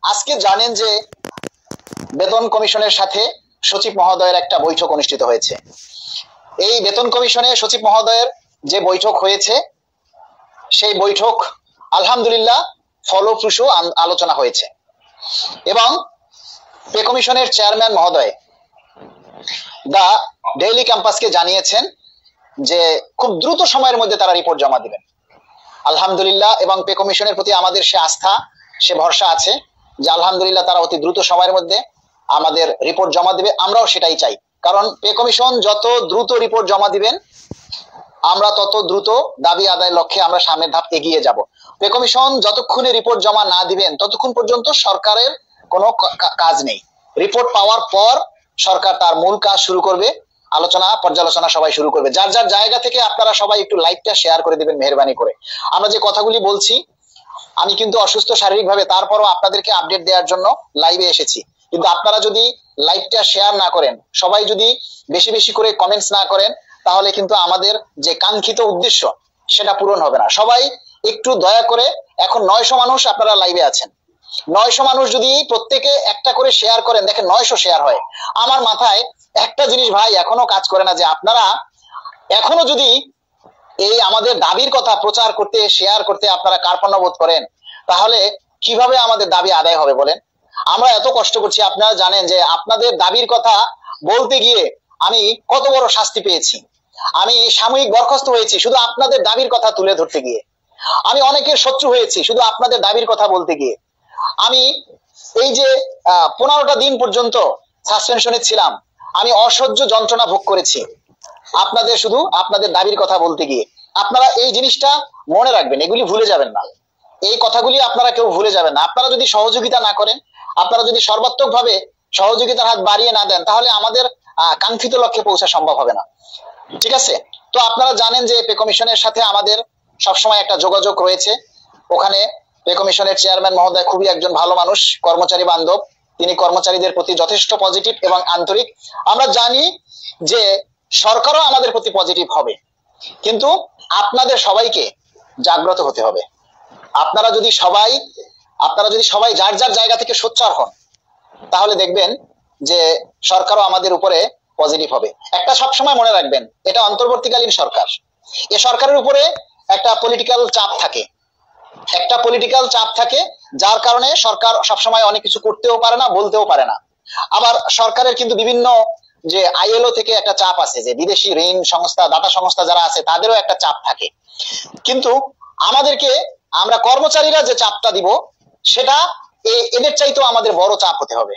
আজকে জানেন যে বেতন কমিশনের সাথে সচিব মহোদয়ের একটা বৈঠক অনুষ্ঠিত হয়েছে। এই বেতন কমিশনে সচিব মহোদয়ের যে বৈঠক হয়েছে সেই বৈঠক আলহামদুলিল্লাহ ফলপ্রসূ আলোচনা হয়েছে এবং পে কমিশনের চেয়ারম্যান মহোদয় দা ডেইলি ক্যাম্পাসকে জানিয়েছেন যে খুব দ্রুত সময়ের মধ্যে তারা রিপোর্ট জমা দিবেন। আলহামদুলিল্লাহ, এবং পে কমিশনের প্রতি আমাদের সে আস্থা, সে ভরসা আছে যে আলহামদুলিল্লাহ তারা অতি দ্রুত সময়ের মধ্যে আমাদের রিপোর্ট জমা দিবে। আমরাও সেটাই চাই, কারণ পে কমিশন যত দ্রুত রিপোর্ট জমা দিবেন আমরা তত দ্রুত দাবি আদায়ের লক্ষ্যে আমরা সামনের ধাপ এগিয়ে যাব। পে কমিশন যতক্ষণে রিপোর্ট জমা না দিবেন ততক্ষণ পর্যন্ত সরকারের কোনো কাজ নেই। রিপোর্ট পাওয়ার পর সরকার তার মূল কাজ শুরু করবে, আলোচনা পর্যালোচনা সবাই শুরু করবে। যার যার জায়গা থেকে আপনারা সবাই একটু লাইভটা শেয়ার করে দিবেন মেহেরবানি করে। আমরা যে কথাগুলি বলছি, আমি কিন্তু অসুস্থ শারীরিকভাবে, তারপরও আপনাদেরকে আপডেট দেওয়ার জন্য লাইভে এসেছি। কিন্তু আপনারা যদি লাইভটা শেয়ার না করেন, সবাই যদি বেশি বেশি করে কমেন্টস না করেন, তাহলে কিন্তু আমাদের যে কাঙ্ক্ষিত উদ্দেশ্য সেটা পূরণ হবে না। সবাই একটু দয়া করে, এখন 900 মানুষ আপনারা লাইভে আছেন, 900 মানুষ যদি প্রত্যেকে একটা করে শেয়ার করেন, দেখেন 900 শেয়ার হয়। আমার মাথায় একটা জিনিস ভাই এখনো কাজ করে না, যে আপনারা এখনো যদি এই আমাদের দাবির কথা প্রচার করতে, শেয়ার করতে আপনারা কার্পণ্য বোধ করেন, তাহলে কিভাবে আমাদের দাবি আদায় হবে বলেন? আমরা এত কষ্ট করছি, আপনারা জানেন যে আপনাদের দাবির কথা বলতে গিয়ে আমি কত বড় শাস্তি পেয়েছি। আমি সাময়িক বরখাস্ত হয়েছি শুধু আপনাদের দাবির কথা তুলে ধরতে গিয়ে। আমি অনেকের শত্রু হয়েছি শুধু আপনাদের দাবির কথা বলতে গিয়ে। আমি এই যে 15টা দিন পর্যন্ত সাসপেনশনে ছিলাম, আমি অসহ্য যন্ত্রণা ভোগ করেছি আপনাদের শুধু আপনাদের দাবির কথা বলতে গিয়ে। আপনারা এই জিনিসটা মনে রাখবেন, এগুলি ভুলে যাবেন না, এই কথাগুলি আপনারা কেউ ভুলে যাবেন না। আপনারা যদি সহযোগিতা না করেন, আপনারা যদি সর্বাত্মক ভাবে সহযোগিতার হাত বাড়িয়ে না দেন, তাহলে আমাদের কাঙ্ক্ষিত লক্ষ্যে পৌঁছা সম্ভব হবে না। ঠিক আছে? তো আপনারা জানেন যে পে কমিশনের সাথে আমাদের সবসময় একটা যোগাযোগ রয়েছে। ওখানে পে কমিশনের চেয়ারম্যান মহোদয় খুবই একজন ভালো মানুষ, কর্মচারী বান্ধব। তিনি কর্মচারীদের প্রতি যথেষ্ট পজিটিভ এবং আন্তরিক। আমরা জানি যে সরকারও আমাদের প্রতি পজিটিভ হবে, কিন্তু আপনাদের সবাইকে জাগ্রত হতে হবে। আপনারা যদি সবাই যার যার জায়গা থেকে সোচ্চার হন, তাহলে দেখবেন যে সরকারও আমাদের উপরে পজিটিভ হবে। একটা সবসময় মনে রাখবেন, এটা অন্তর্বর্তীকালীন সরকার। এ সরকারের উপরে একটা পলিটিক্যাল চাপ থাকে, যার কারণে সরকার সবসময় অনেক কিছু করতেও পারে না, বলতেও পারে না। আবার সরকারের কিন্তু বিভিন্ন যে আইএলও থেকে একটা চাপ আছে, যে বিদেশি ঋণ সংস্থা, দাতা সংস্থা যারা আছে তাদেরও একটা চাপ থাকে। কিন্তু আমরা কর্মচারীরা যে চাপটা দিব, সেটা এদের চাইতেও আমাদের বড় চাপ হতে হবে।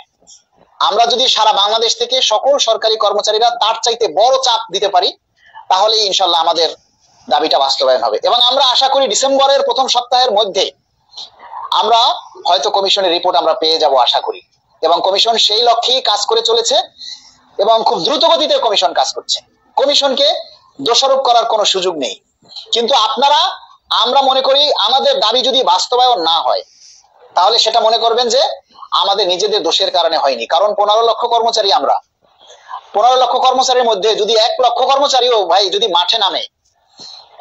আমরা যদি সারা বাংলাদেশ থেকে সকল সরকারি কর্মচারীরা তার চাইতে বড় চাপ দিতে পারি, তাহলে ইনশাল্লাহ আমাদের দাবিটা বাস্তবায়ন হবে। এবং আমরা আশা করি ডিসেম্বরের প্রথম সপ্তাহের মধ্যে আমরা হয়তো কমিশনের রিপোর্ট আমরা পেয়ে যাব আশা করি। এবং কমিশন সেই লক্ষ্যেই কাজ করে চলেছে এবং খুব দ্রুত গতিতে কমিশন কাজ করছে। কমিশনকে দোষারোপ করার কোনো সুযোগ নেই। কিন্তু আমরা মনে করি আমাদের দাবি যদি বাস্তবায়ন না হয়, তাহলে সেটা মনে করবেন যে আমাদের নিজেদের দোষের কারণে হয়নি। কারণ 15 লক্ষ কর্মচারী, আমরা 15 লক্ষ কর্মচারীর মধ্যে যদি 1 লক্ষ কর্মচারীও ভাই যদি মাঠে নামে,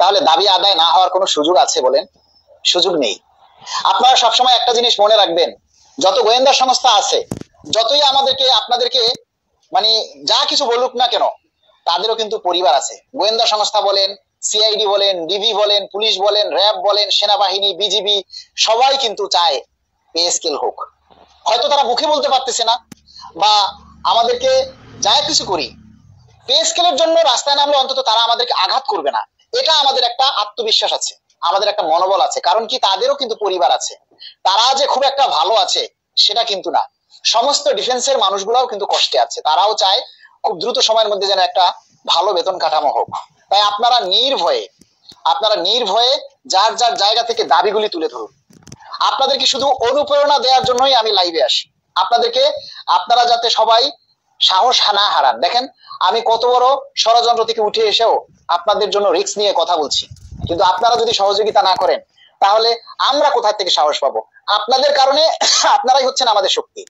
তাহলে দাবি আদায় না হওয়ার কোনো সুযোগ আছে বলেন? সুযোগ নেই। আপনারা সবসময় একটা জিনিস মনে রাখবেন, যত গোয়েন্দা সংস্থা আছে, যতই আপনাদেরকে মানে যা কিছু বলুক না কেন, তাদেরও কিন্তু পরিবার আছে। গোয়েন্দা সংস্থা বলেন, সিআইডি বলেন, ডিবি বলেন, পুলিশ বলেন, র্যাব বলেন, সেনাবাহিনী, বিজিবি, সবাই কিন্তু চায় পে স্কেল হোক। হয়তো তারা মুখে বলতে পারতেছে না, বা আমাদেরকে যা কিছু করি, পে স্কেলের জন্য রাস্তায় নামলে অন্তত তারা আমাদেরকে আঘাত করবে না, এটা আমাদের একটা আত্মবিশ্বাস আছে, আমাদের একটা মনোবল আছে। কারণ কি, তাদেরও কিন্তু পরিবার আছে। তারা যে খুব একটা ভালো আছে সেটা কিন্তু না। সমস্ত ডিফেন্সের মানুষগুলাও কিন্তু কষ্টে আছে, তারাও চায় খুব দ্রুত সময়ের মধ্যে যেন একটা ভালো বেতন কাঠামো হোক। তাই আপনারা নির্ভয়ে যার যার জায়গা থেকে দাবিগুলি তুলে ধরুন। আপনাদেরকে শুধু অনুপ্রেরণা দেওয়ার জন্যই আমি লাইভে আসি, আপনারা যাতে সবাই সাহস না হারান। দেখেন, আমি কত বড় ষড়যন্ত্র থেকে উঠে এসেও আপনাদের জন্য রিস্ক নিয়ে কথা বলছি, কিন্তু আপনারা যদি সহযোগিতা না করেন, তাহলে আমরা কোথা থেকে সাহস পাবো? আপনাদের কারণে আপনারাই হচ্ছেন আমাদের শক্তি।